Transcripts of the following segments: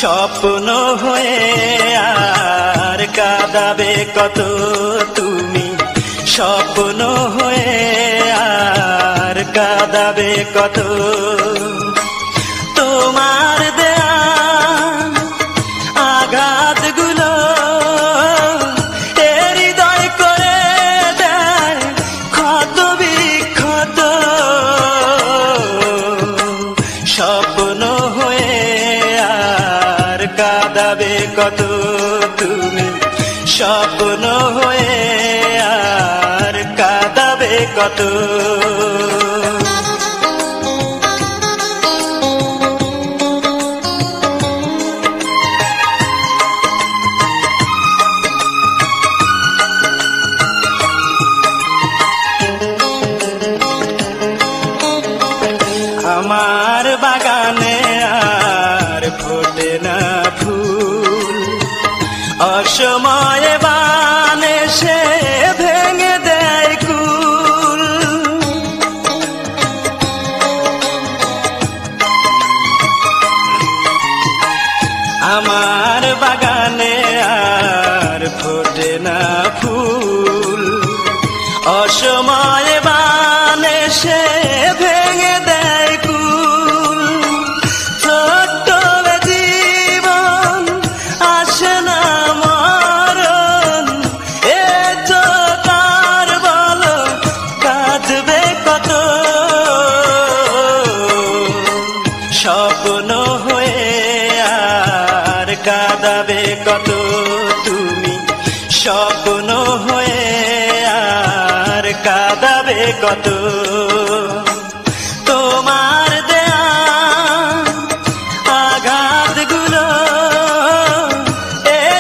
স্বপ্ন হয়ে আর কাঁদাবে কত তুমি, স্বপ্ন হয়ে আর কাঁদাবে কত। তোমার দেয়া আঘাতগুলো হৃদয় করে দেয় ক্ষত বিক্ষত। স্বপ্ন হয়ে আর কাঁদাবে কত তুমি, স্বপ্ন হয়ে আর কাঁদাবে কত। আমার বাগানে আর ফোটে না ফুল, অসময়ে বানে সে ভেঙে দেয় কুল। আমার বাগানে আর ফোটে না ফুল, অসময়ে বানে সে ভেঙে দেয় কুল। ছোট্ট জীবন আসে না মরণ, এ তো তার বলো কাঁদবে কত। স্বপ্ন হয়ে আর কাঁদাবে কত তুমি, স্বপ্ন হয়ে আর কাঁদাবে কত। তোমার দেয়া আঘাতগুলো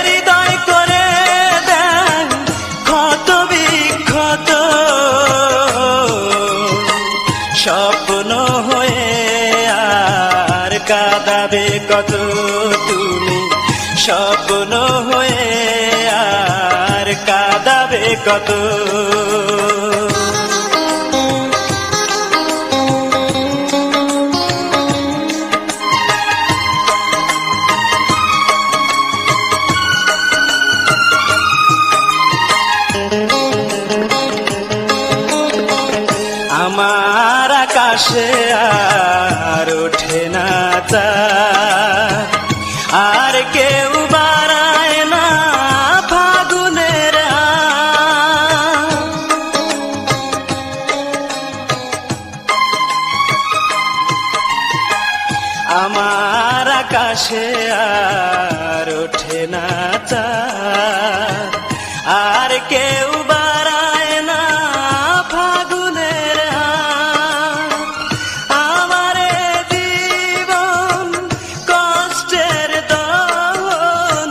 হৃদয় করে দেয় ক্ষত বিক্ষত। স্বপ্ন হয়ে আর কাঁদাবে কত তুমি, স্বপ্ন হয়ে আর কাঁদাবে কত। আমার আকাশে আর ওঠে না চাঁদ, আর কেউ বাড়ায় না ফাগুনের আঁচ। আমার আকাশে আর ওঠে না চাঁদ, আর কেউ বাড়ায় না ফাগুনের আঁচ। আমার জীবন কষ্টের দহন,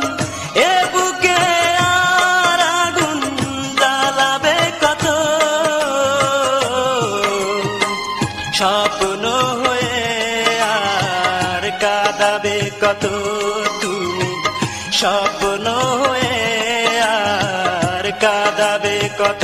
এ বুকে আর আগুন জ্বালাবে কত। স্বপ্ন হয়ে আর কাঁদাবে কত তুমি, স্বপ্ন হয়ে আর কাঁদাবে কত।